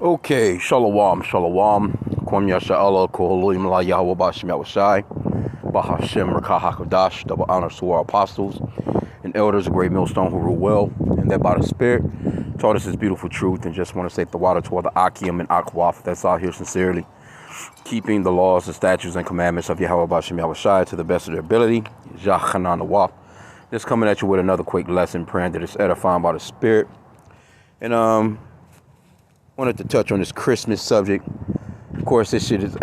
Okay, shalom, shalom. Kwam yasha Allah, koholim la Yahweh Bashim Yahushai. Bahashem Rakah HaKodash, double honors to our apostles and elders, a great millstone who rule well, and that by the Spirit taught us His beautiful truth. And just want to say the water to all the H.I.M and Akwaf that's out here sincerely, keeping the laws, the statutes, and commandments of Yahweh Bashim Yahushai to the best of their ability. Yachanan Awaf. Just coming at you with another quick lesson, praying that it's edifying by the Spirit. And wanted to touch on this Christmas subject. Of course, this shit is,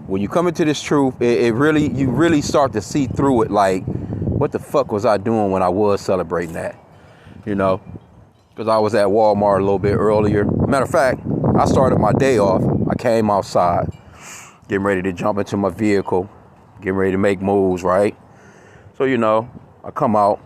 when you come into this truth, you really start to see through it. Like, what the fuck was I doing when I was celebrating that? You know, because I was at Walmart a little bit earlier. Matter of fact, I started my day off. I came outside, getting ready to jump into my vehicle, getting ready to make moves, right? So, you know, I come out,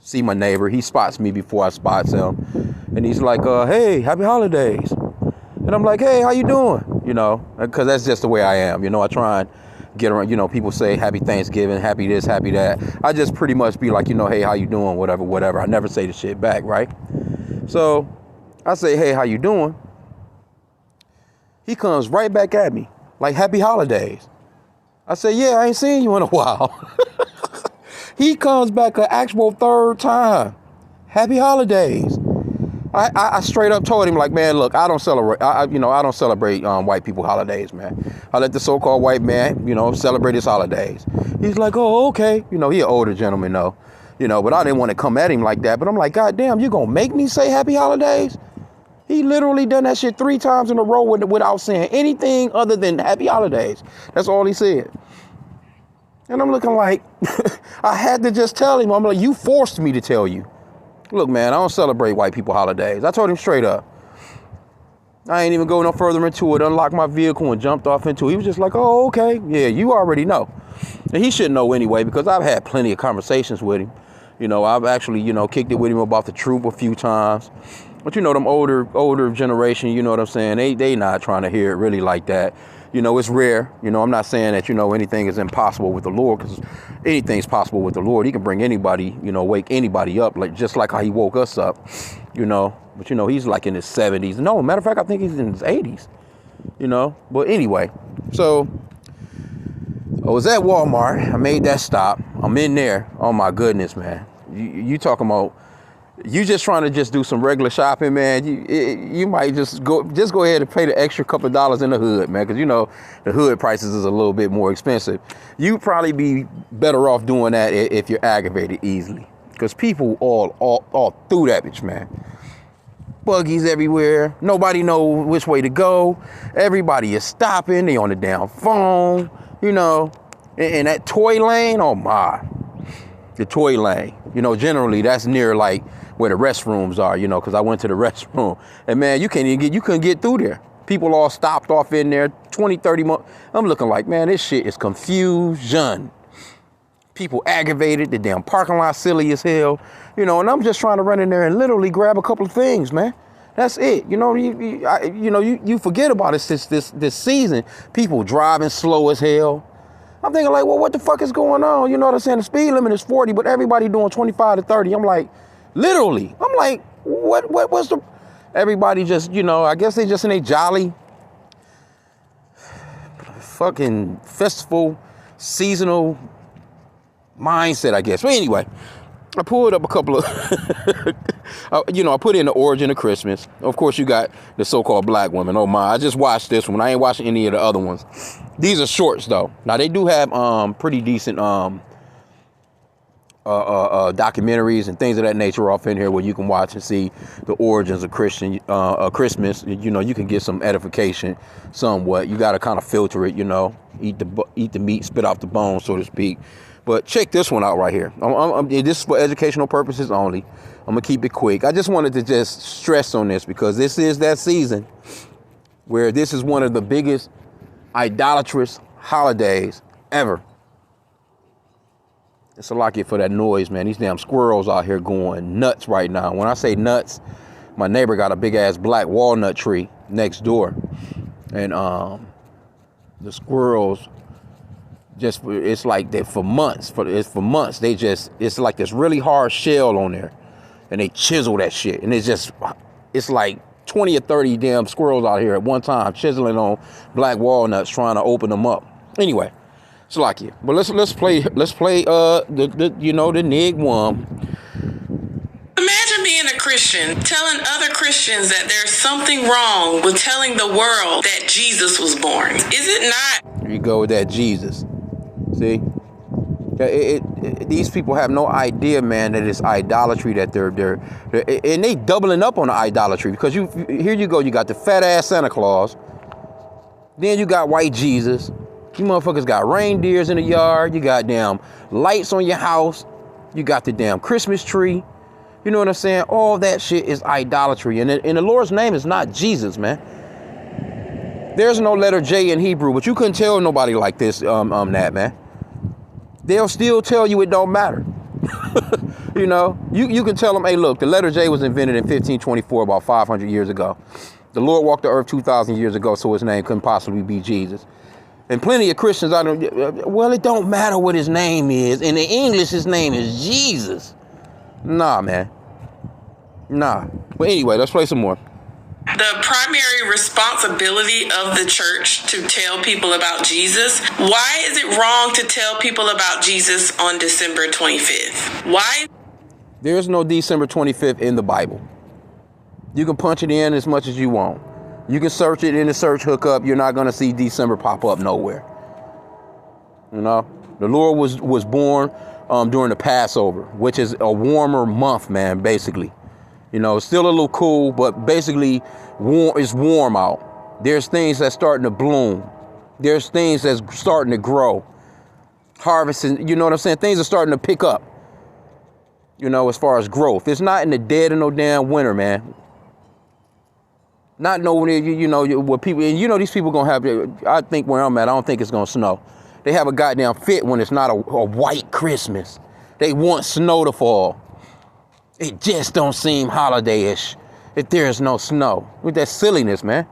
see my neighbor. He spots me before I spots him. And he's like, hey, happy holidays. And I'm like, hey, how you doing? You know, because that's just the way I am. You know, I try and get around, you know, people say happy Thanksgiving, happy this, happy that. I just pretty much be like, you know, hey, how you doing? Whatever. I never say the shit back, right? So I say, hey, how you doing? He comes right back at me like, happy holidays. I say, yeah, I ain't seen you in a while. He comes back an actual third time. Happy holidays. I straight up told him, like, man, look, I don't celebrate. I don't celebrate white people holidays, man. I let the so-called white man, you know, celebrate his holidays. He's like, oh, okay. You know, he an older gentleman, though. You know, but I didn't want to come at him like that. But I'm like, God damn, you gonna make me say happy holidays? He literally done that shit 3 times in a row without saying anything other than happy holidays. That's all he said. And I'm looking like, I had to just tell him. I'm like, you forced me to tell you. Look, man, I don't celebrate white people holidays. I told him straight up. I ain't even go no further into it. Unlocked my vehicle and jumped off into it. He was just like, oh, okay. Yeah, you already know. And he should know anyway, because I've had plenty of conversations with him. You know, I've actually, you know, kicked it with him about the truth a few times. But, you know, them older generation, you know what I'm saying? They not trying to hear it really like that. You know, it's rare. You know, I'm not saying that, you know, anything is impossible with the Lord, because anything's possible with the Lord. He can bring anybody, you know, wake anybody up, like just like how he woke us up, you know. But, you know, he's like in his 70s. No, matter of fact, I think he's in his 80s, you know. But anyway, so I was at Walmart. I made that stop. I'm in there. Oh, my goodness, man. You talking about, you just trying to just do some regular shopping, man. You might just go ahead and pay the extra couple of dollars in the hood, man, because you know the hood prices is a little bit more expensive. You'd probably be better off doing that if you're aggravated easily, because people all through that bitch, man. Buggies everywhere. Nobody know which way to go. Everybody is stopping. They on the damn phone, you know. And that toy lane, oh my, the toy lane. You know, generally that's near like where the restrooms are, you know, because I went to the restroom. And man, you couldn't get through there. People all stopped off in there, 20, 30 months. I'm looking like, man, this shit is confusion. People aggravated, the damn parking lot silly as hell. You know, and I'm just trying to run in there and literally grab a couple of things, man. That's it. You know, you forget about it this season. People driving slow as hell. I'm thinking like, well, what the fuck is going on? You know what I'm saying? The speed limit is 40, but everybody doing 25 to 30. I'm like, literally. I'm like, what's the... Everybody just, you know, I guess they just in a jolly fucking festival, seasonal mindset, I guess. But anyway, I pulled up a couple of, you know, I put in the origin of Christmas. Of course, you got the so-called black women. Oh my, I just watched this one. I ain't watching any of the other ones. These are shorts though. Now they do have pretty decent documentaries and things of that nature off in here where you can watch and see the origins of Christmas. You know, you can get some edification somewhat. You got to kind of filter it, you know, eat the meat, spit out the bones, so to speak. But check this one out right here. This is for educational purposes only. I'm going to keep it quick. I just wanted to just stress on this because this is that season where this is one of the biggest idolatrous holidays ever. It's a lucky for that noise, man. These damn squirrels out here going nuts right now. When I say nuts, my neighbor got a big ass black walnut tree next door. And the squirrels just, it's like that for months. They just, it's like this really hard shell on there. And they chisel that shit. And it's like 20 or 30 damn squirrels out here at one time chiseling on black walnuts trying to open them up. Anyway, it's like it. But let's play the Nig one. Imagine being a Christian, telling other Christians that there's something wrong with telling the world that Jesus was born. Is it not? Here you go with that Jesus. See? These people have no idea, man, that it's idolatry that they're and they doubling up on the idolatry, because here you go, you got the fat ass Santa Claus, then you got white Jesus, you motherfuckers got reindeers in the yard, you got damn lights on your house, you got the damn Christmas tree, you know what I'm saying? All that shit is idolatry, and the Lord's name is not Jesus, man. There's no letter J in Hebrew, but you couldn't tell nobody like this, that, man. They'll still tell you it don't matter. You know, you can tell them, hey, look, the letter J was invented in 1524, about 500 years ago. The Lord walked the earth 2,000 years ago, so his name couldn't possibly be Jesus. And plenty of Christians, well, it don't matter what his name is. In the English, his name is Jesus. Nah, man. Nah. But anyway, let's play some more. The primary responsibility of the church to tell people about Jesus. Why is it wrong to tell people about Jesus on December 25th? Why? There's no December 25th in the Bible. You can punch it in as much as you want. You can search it in the search hookup. You're not going to see December pop up nowhere. You know, the Lord was born during the Passover, which is a warmer month, man, basically. You know, it's still a little cool, but basically it's warm out. There's things that's starting to bloom. There's things that's starting to grow. Harvesting, you know what I'm saying? Things are starting to pick up, you know, as far as growth. It's not in the dead of no damn winter, man. Not no, you know, what people, and you know, these people gonna have, I think where I'm at, I don't think it's gonna snow. They have a goddamn fit when it's not a white Christmas. They want snow to fall. It just don't seem holiday-ish if there is no snow. With that silliness, man.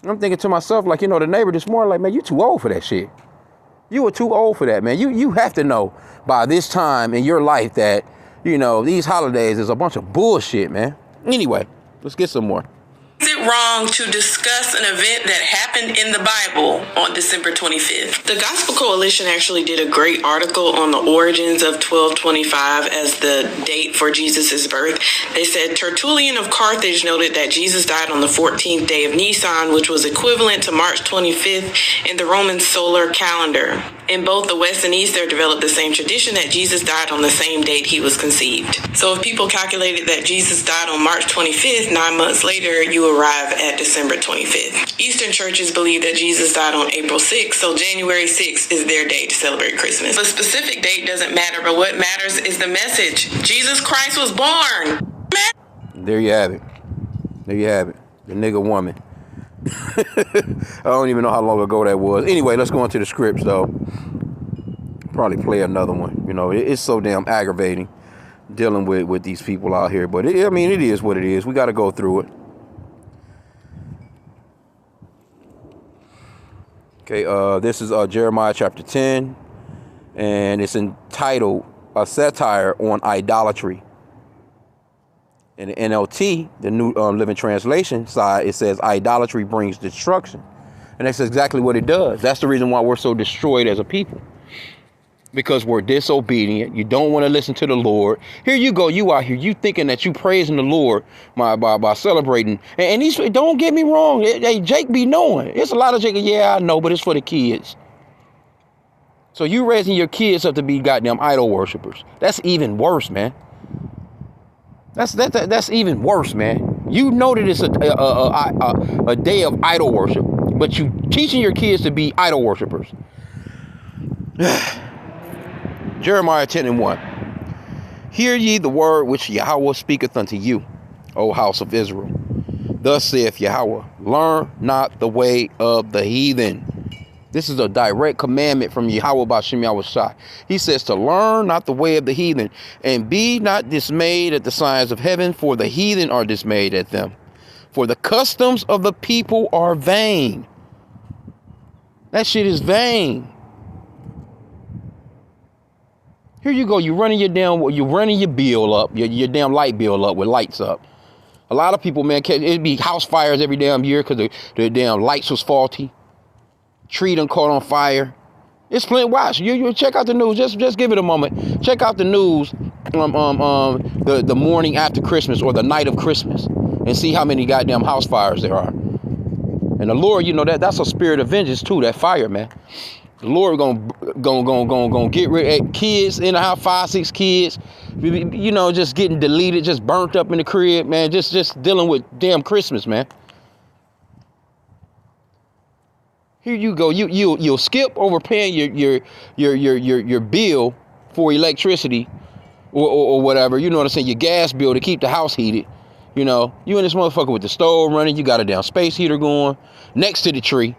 I'm thinking to myself, like, you know, the neighbor this morning, like, man, you too old for that shit. You were too old for that, man. You have to know by this time in your life that, you know, these holidays is a bunch of bullshit, man. Anyway, let's get some more. Is it wrong to discuss an event that happened in the Bible on December 25th? The Gospel Coalition actually did a great article on the origins of 1225 as the date for Jesus' birth. They said Tertullian of Carthage noted that Jesus died on the 14th day of Nisan, which was equivalent to March 25th in the Roman solar calendar. In both the West and East, there developed the same tradition that Jesus died on the same date he was conceived. So if people calculated that Jesus died on March 25th, 9 months later, you arrive at December 25th. Eastern churches believe that Jesus died on April 6th, so January 6th is their day to celebrate Christmas. The specific date doesn't matter, but what matters is the message. Jesus Christ was born. There you have it. There you have it. The nigga woman. I don't even know how long ago that was. Anyway, let's go into the scripts, though. Probably play another one. You know, it's so damn aggravating dealing with these people out here. But, I mean, it is what it is. We got to go through it. Okay, this is Jeremiah chapter 10. And it's entitled A Satire on Idolatry. In the NLT, the New Living Translation side, it says idolatry brings destruction. And that's exactly what it does. That's the reason why we're so destroyed as a people. Because we're disobedient. You don't want to listen to the Lord. Here you go. You out here. You thinking that you praising the Lord by celebrating. And these, don't get me wrong. Hey, Jake be knowing. It's a lot of Jake. Yeah, I know, but it's for the kids. So you raising your kids up to be goddamn idol worshipers. That's even worse, man. That's even worse, man. You know that it's a day of idol worship, but you teaching your kids to be idol worshipers. Jeremiah 10:1. Hear ye the word which Yahweh speaketh unto you, O house of Israel. Thus saith Yahweh, learn not the way of the heathen. This is a direct commandment from Yahweh B'Shem Yahushai. He says to learn not the way of the heathen, and be not dismayed at the signs of heaven, for the heathen are dismayed at them. For the customs of the people are vain. That shit is vain. Here you go. You're running your bill up, your damn light bill up with lights up. A lot of people, man, it'd be house fires every damn year because the damn lights was faulty. Tree done caught on fire. It's plenty. Watch. You check out the news. Just give it a moment. Check out the news the morning after Christmas or the night of Christmas and see how many goddamn house fires there are. And the Lord, that's a spirit of vengeance too, that fire, man. The Lord gonna get rid of kids in the house, 5, 6 kids, just getting deleted, just burnt up in the crib, man. Just dealing with damn Christmas, man. Here you go. You'll skip over paying your bill for electricity or whatever. You know what I'm saying? Your gas bill to keep the house heated. You and this motherfucker with the stove running. You got a damn space heater going next to the tree.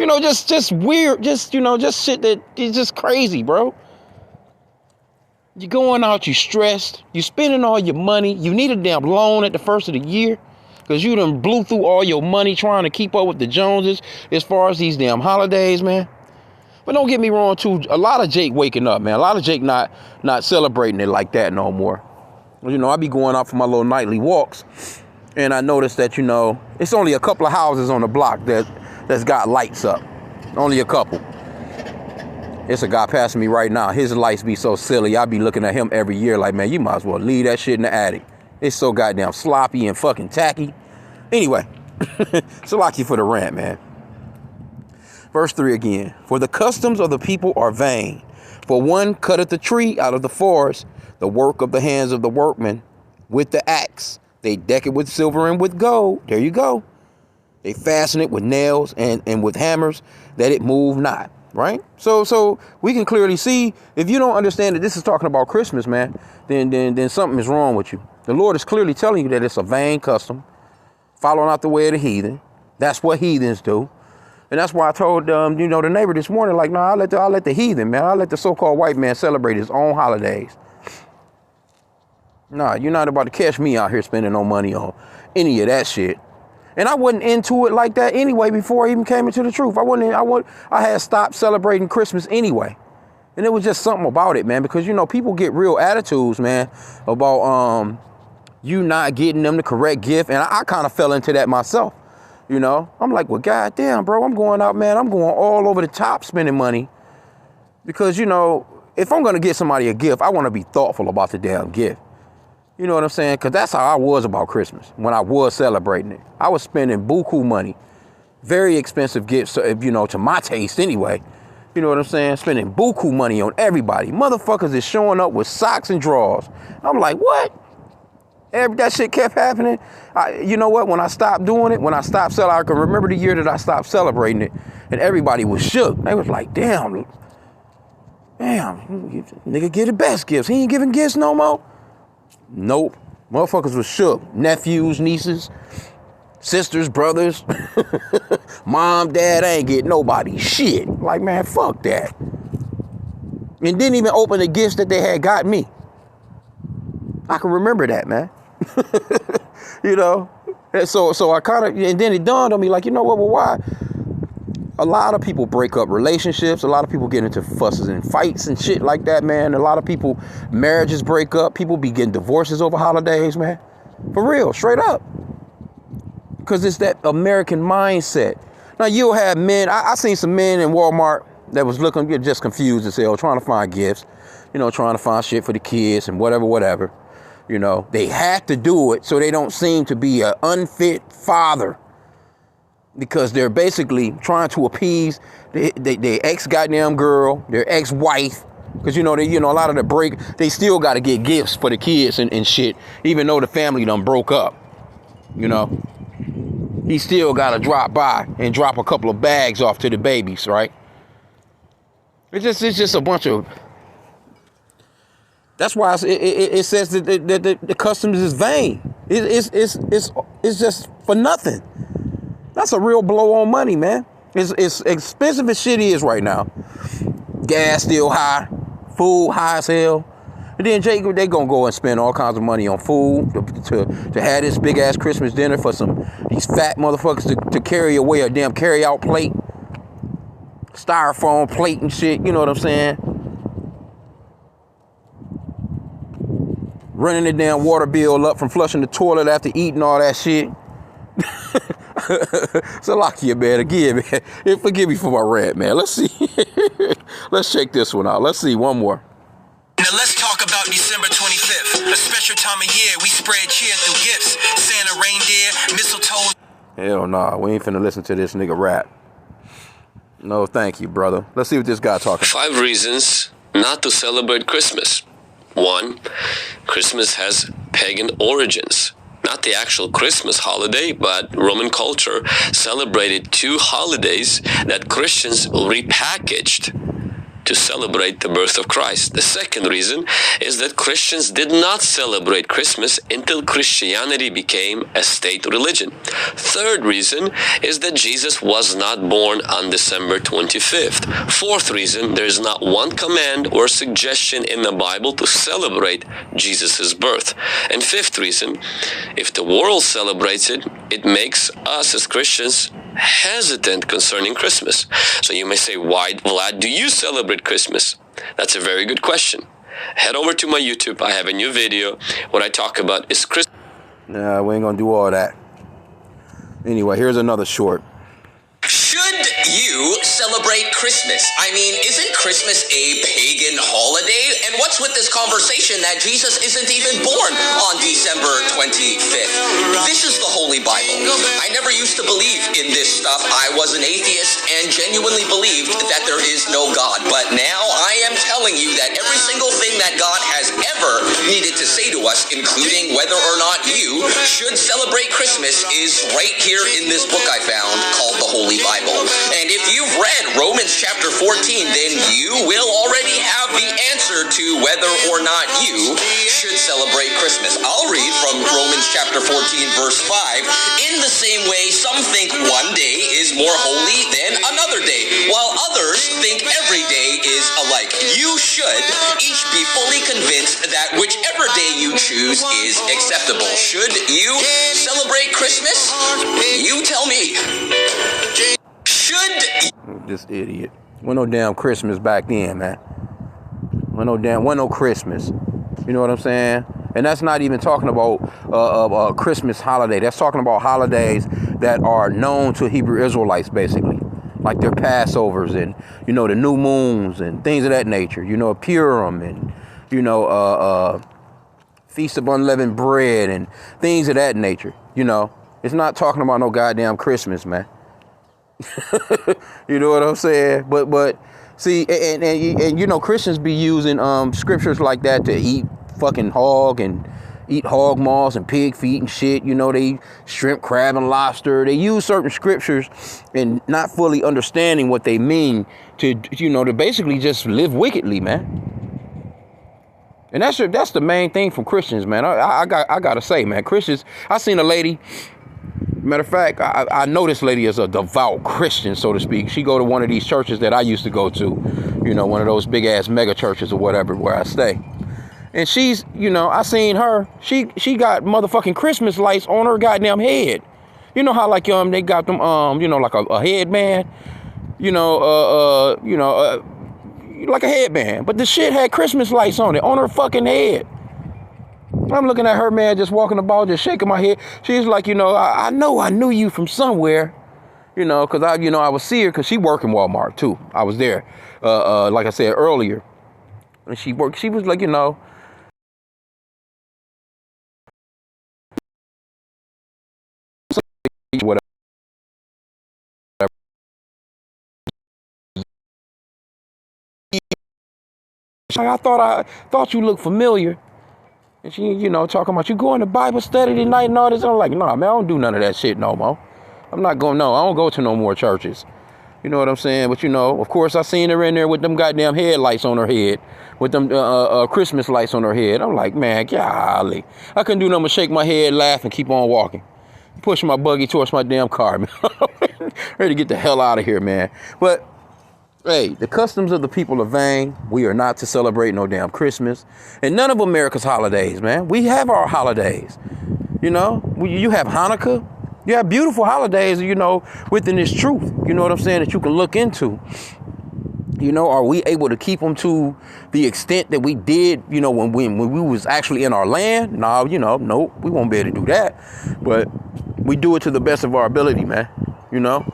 Just weird. Just shit that is just crazy, bro. You going out, you stressed. You spending all your money. You need a damn loan at the first of the year. Because you done blew through all your money trying to keep up with the Joneses as far as these damn holidays, man. But don't get me wrong, too. A lot of Jake waking up, man. A lot of Jake not celebrating it like that no more. I be going out for my little nightly walks. And I noticed that, it's only a couple of houses on the block that's got lights up. Only a couple. It's a guy passing me right now. His lights be so silly. I be looking at him every year like, man, you might as well leave that shit in the attic. It's so goddamn sloppy and fucking tacky. Anyway, so like you for the rant, man. Verse 3 again. For the customs of the people are vain. For one cutteth the tree out of the forest, the work of the hands of the workmen with the axe. They deck it with silver and with gold. There you go. They fasten it with nails and with hammers that it move not. Right? So we can clearly see, if you don't understand that this is talking about Christmas, man, then something is wrong with you. The Lord is clearly telling you that it's a vain custom, following out the way of the heathen. That's what heathens do. And that's why I told the neighbor this morning, like, no, I'll let the heathen, man, I'll let the so-called white man celebrate his own holidays. Nah, you're not about to catch me out here spending no money on any of that shit. And I wasn't into it like that anyway before I even came into the truth. I had stopped celebrating Christmas anyway. And it was just something about it, man, because, people get real attitudes, man, about you not getting them the correct gift. And I kind of fell into that myself, I'm like, well, goddamn, bro, I'm going out, man. I'm going all over the top spending money because, if I'm going to get somebody a gift, I want to be thoughtful about the damn gift. You know what I'm saying? Because that's how I was about Christmas when I was celebrating it. I was spending buku money, very expensive gifts, to my taste anyway. You know what I'm saying? Spending buku money on everybody. Motherfuckers is showing up with socks and drawers. I'm like, what? That shit kept happening. You know what? When I stopped doing it, when I stopped selling, I can remember the year that I stopped celebrating it, and everybody was shook. They was like, damn, nigga get the best gifts. He ain't giving gifts no more. Nope. Motherfuckers was shook. Nephews, nieces, sisters, brothers, mom, dad, I ain't get nobody shit. Like, man, fuck that. And didn't even open the gifts that they had got me. I can remember that, man. And so I kind of, and then it dawned on me like, well, why? A lot of people break up relationships. A lot of people get into fusses and fights and shit like that, man. A lot of people, marriages break up. People be getting divorces over holidays, man. For real, straight up. Because it's that American mindset. Now, you'll have men. I seen some men in Walmart that was looking just confused as hell, trying to find gifts, trying to find shit for the kids and whatever. They have to do it so they don't seem to be an unfit father. Because they're basically trying to appease their ex-goddamn girl, their ex-wife. Because, a lot of the break, they still got to get gifts for the kids and shit, even though the family done broke up. He still got to drop by and drop a couple of bags off to the babies, right? It's just a bunch of... That's why it says that the customs is vain. It's just for nothing. That's a real blow on money, man. It's expensive as shit is right now. Gas still high. Food high as hell. And then Jake, they gonna go and spend all kinds of money on food to have this big ass Christmas dinner for these fat motherfuckers to carry away a damn carry out plate. Styrofoam plate and shit. You know what I'm saying? running the damn water bill up from flushing the toilet after eating all that shit. So lucky you, man. Again, man. Forgive me for my rant, man. Let's see. Let's check this one out. Let's see one more. Now let's talk about December 25th, a special time of year. We spread cheer through gifts, Santa, reindeer, mistletoe. Hell nah, we ain't finna listen to this nigga rap. No, thank you, brother. Let's see what this guy talking about. 5 reasons not to celebrate Christmas. 1. Christmas has pagan origins. Not the actual Christmas holiday, but Roman culture celebrated 2 holidays that Christians repackaged to celebrate the birth of Christ. The second reason is that Christians did not celebrate Christmas until Christianity became a state religion. Third reason is that Jesus was not born on December 25th. Fourth reason, there is not one command or suggestion in the Bible to celebrate Jesus' birth. And fifth reason, if the world celebrates it, it makes us as Christians hesitant concerning Christmas. So you may say, why, Vlad, do you celebrate Christmas? That's a very good question. Head over to my YouTube. I have a new video. What I talk about is Christmas. Nah, we ain't gonna do all that. Anyway, here's another short. Should you celebrate Christmas? I mean, isn't Christmas a pagan holiday? And what's with this conversation that Jesus isn't even born on December 25th? This is the Holy Bible. I never used to believe in this stuff. I was an atheist and genuinely believed that there is no God. But now I am telling you that every single thing that God has ever needed to say to us, including whether or not you should celebrate Christmas, is right here in this book I found called the Holy Bible. And if you've read Romans chapter 14, then you will already have the answer to whether or not you should celebrate Christmas. I'll read from Romans chapter 14, verse 5. In the same way, some think one day is more holy than another day, while others think every day is alike. You should each be fully convinced that whichever day you choose is acceptable. Should you celebrate Christmas? You tell me. This idiot. Wasn't no damn Christmas back then, man. Wasn't no Christmas. You know what I'm saying? And that's not even talking about a Christmas holiday. That's talking about holidays that are known to Hebrew Israelites, basically. Like their Passovers and, you know, the new moons and things of that nature. You know, Purim and, you know, Feast of Unleavened Bread and things of that nature. You know, it's not talking about no goddamn Christmas, man. You know what I'm saying? But see, and you know, Christians be using scriptures like that to eat fucking hog and eat hog maws and pig feet and shit. You know, they eat shrimp, crab, and lobster. They use certain scriptures and not fully understanding what they mean to, you know, to basically just live wickedly, man. And that's the main thing from Christians, man. I gotta say, man, Christians. I seen a lady. Matter of fact, I know this lady is a devout Christian, so to speak. She go to one of these churches that I used to go to, you know, one of those big ass mega churches or whatever where I stay. And she's, you know, I seen her. She got motherfucking Christmas lights on her goddamn head. You know how like they got them you know, like a headband, you know, like a headband, but the shit had Christmas lights on it on her fucking head. I'm looking at her, man, just walking about, just shaking my head. She's like, you know, I know I knew you from somewhere, you know, because I would see her because she worked in Walmart too. I was there, like I said earlier, and she was like, you know, whatever. I thought you looked familiar. And she, you know, talking about you going to Bible study tonight and all this. I'm like, nah, man, I don't do none of that shit no more. I'm not going, no, I don't go to no more churches. You know what I'm saying? But, you know, of course, I seen her in there with them goddamn headlights on her head, with them Christmas lights on her head. I'm like, man, golly. I couldn't do nothing but shake my head, laugh, and keep on walking. Push my buggy towards my damn car, man. Ready to get the hell out of here, man. But, hey, the customs of the people are vain. We are not to celebrate no damn Christmas. And none of America's holidays, man. We have our holidays. You know, you have Hanukkah. You have beautiful holidays, you know, within this truth. You know what I'm saying? That you can look into. You know, are we able to keep them to the extent that we did, you know, when we was actually in our land? No, you know, nope, we won't be able to do that. But we do it to the best of our ability, man. You know,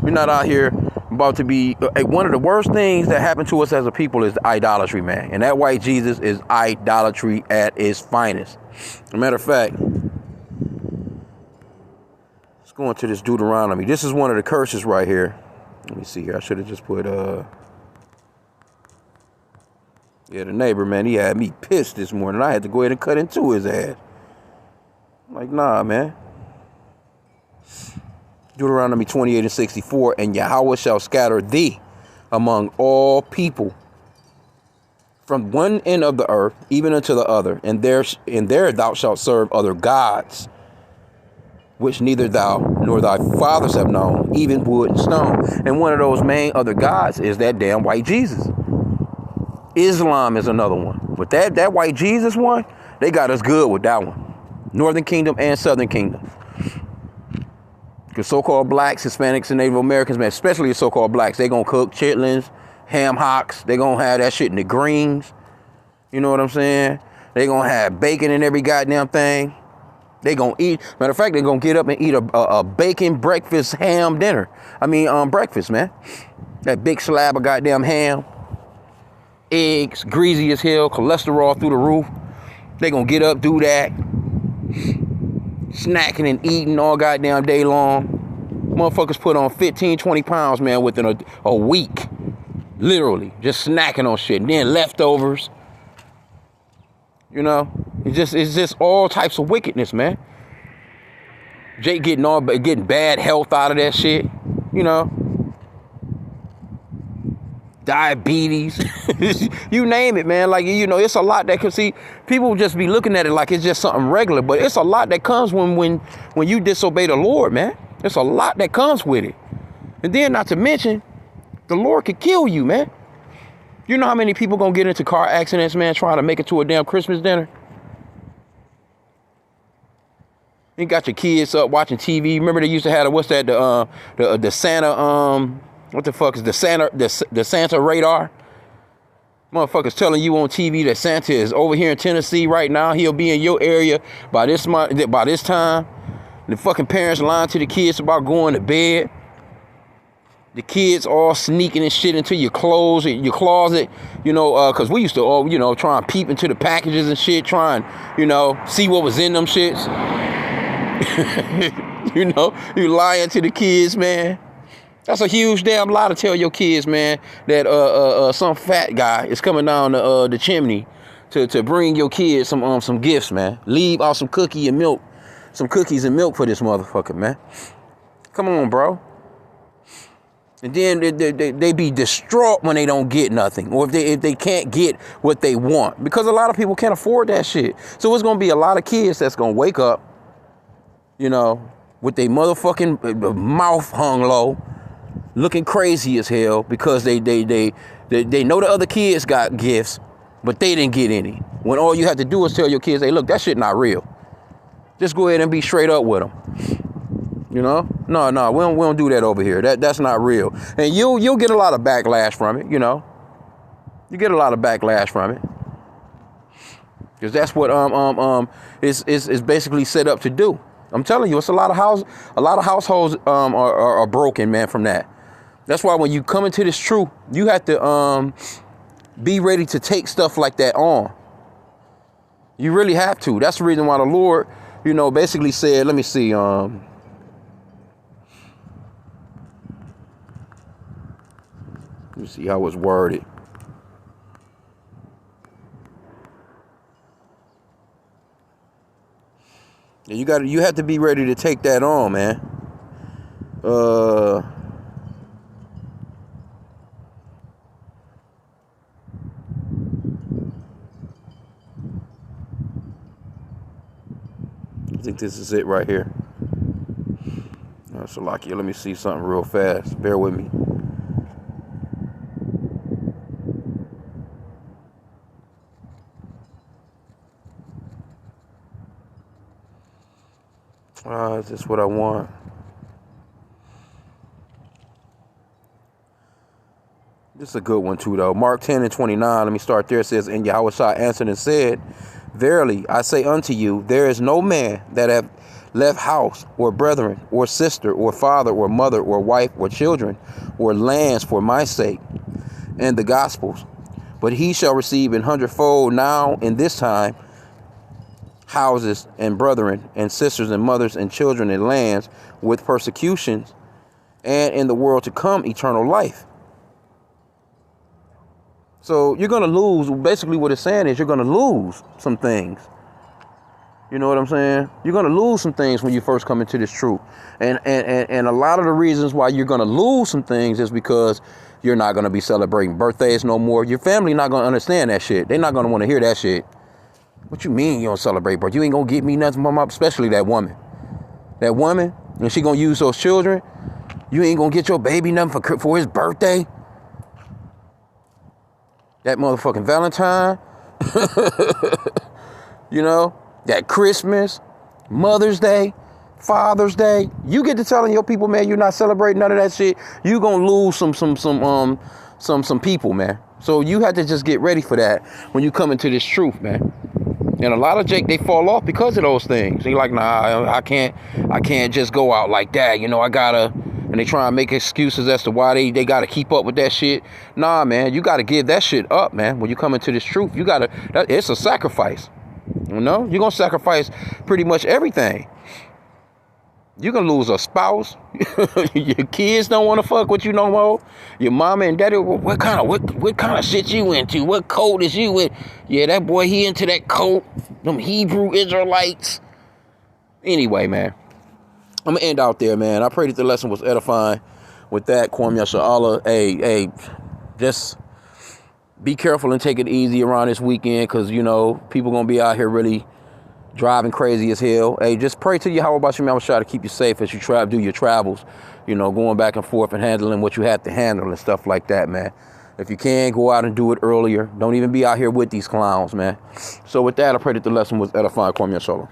we're not out here about to be, one of the worst things that happened to us as a people is idolatry, man. And that white Jesus is idolatry at its finest. As a matter of fact, let's go into this Deuteronomy. This is one of the curses right here. Let me see here. I should have just put, yeah, the neighbor, man, he had me pissed this morning. I had to go ahead and cut into his ass. I'm like, nah, man. Deuteronomy 28:64, and Yahweh shall scatter thee among all people from one end of the earth even unto the other, and there thou shalt serve other gods, which neither thou nor thy fathers have known, even wood and stone. And one of those main other gods is that damn white Jesus. Islam is another one. But that white Jesus one, they got us good with that one. Northern Kingdom and Southern Kingdom. Because so-called blacks, Hispanics, and Native Americans, man, especially the so-called blacks, they gonna cook chitlins, ham hocks. They gonna have that shit in the greens. You know what I'm saying? They gonna have bacon in every goddamn thing. They gonna eat. Matter of fact, they gonna get up and eat a bacon breakfast ham dinner. Breakfast, man. That big slab of goddamn ham. Eggs, greasy as hell, cholesterol through the roof. They gonna get up, do that. Snacking and eating all goddamn day long. Motherfuckers put on 15, 20 pounds, man, within a week. Literally, just snacking on shit. And then leftovers. You know, it's just all types of wickedness, man. Jake getting bad health out of that shit. You know. Diabetes, you name it, man. Like, you know, it's a lot that could see. People just be looking at it like it's just something regular, but it's a lot that comes when you disobey the Lord, man. It's a lot that comes with it. And then, not to mention, the Lord could kill you, man. You know how many people gonna get into car accidents, man, trying to make it to a damn Christmas dinner? You got your kids up watching TV. Remember they used to have the Santa what the fuck is the Santa radar? Motherfuckers telling you on TV that Santa is over here in Tennessee right now. He'll be in your area by this month, by this time. The fucking parents lying to the kids about going to bed. The kids all sneaking and shit into your clothes, your closet, you know, because we used to all, you know, try and peep into the packages and shit, try and, you know, see what was in them shits. You know, you lying to the kids, man. That's a huge damn lie to tell your kids, man, that some fat guy is coming down the chimney to bring your kids some gifts, man. Leave out some cookies and milk for this motherfucker, man. Come on, bro. And then they be distraught when they don't get nothing, or if they can't get what they want, because a lot of people can't afford that shit. So it's gonna be a lot of kids that's gonna wake up, you know, with their motherfucking mouth hung low, looking crazy as hell because they know the other kids got gifts, but they didn't get any. When all you have to do is tell your kids, hey, look, that shit not real. Just go ahead and be straight up with them. You know? No, we don't do that over here. That's not real. And you'll get a lot of backlash from it, you know. You get a lot of backlash from it. Because that's what is basically set up to do. I'm telling you, it's a lot of households are broken, man, from that. That's why when you come into this truth, you have to be ready to take stuff like that on. You really have to. That's the reason why the Lord, you know, basically said, let me see, let me see how it's worded. You have to be ready to take that on, man. I think this is it right here. So, Lakia, let me see something real fast. Bear with me. Is this what I want? This is a good one too, though. Mark 10 and 29. Let me start there. It says, and Yahushua answered and said, verily, I say unto you, there is no man that hath left house, or brethren, or sister, or father, or mother, or wife, or children, or lands for my sake and the gospel's, but he shall receive 100-fold now in this time houses and brethren and sisters and mothers and children and lands with persecutions, and in the world to come eternal life. So you're going to lose. Basically what it's saying is you're going to lose some things. You know what I'm saying? You're going to lose some things when you first come into this truth. And a lot of the reasons why you're going to lose some things is because you're not going to be celebrating birthdays no more. Your family not going to understand that shit. They're not going to want to hear that shit. What you mean you don't celebrate birthday? You ain't going to get me nothing from my, especially that woman. That woman, and she going to use those children. You ain't going to get your baby nothing for his birthday. That motherfucking Valentine. You know, that Christmas, Mother's Day, Father's Day. You get to telling your people, man, you're not celebrating none of that shit. You gonna lose some people, man. So you have to just get ready for that when you come into this truth, man. And a lot of Jake, they fall off because of those things. They like, nah, I can't just go out like that. You know, I gotta. And they try and make excuses as to why they got to keep up with that shit. Nah, man, you got to give that shit up, man. When you come into this truth, you got to, it's a sacrifice. You know, you're going to sacrifice pretty much everything. You're going to lose a spouse. Your kids don't want to fuck with you no more. Your mama and daddy, what kind of shit you into? What code is you in? Yeah, that boy, he into that code. Them Hebrew Israelites. Anyway, man. I'm going to end out there, man. I pray that the lesson was edifying. With that, Kwam Yasha'Allah, hey, just be careful and take it easy around this weekend because, you know, people going to be out here really driving crazy as hell. Hey, just pray to Yahweh Bashim Yahushua to keep you safe as you do your travels, you know, going back and forth and handling what you have to handle and stuff like that, man. If you can, go out and do it earlier. Don't even be out here with these clowns, man. So with that, I pray that the lesson was edifying. Kwam Yasha'Allah.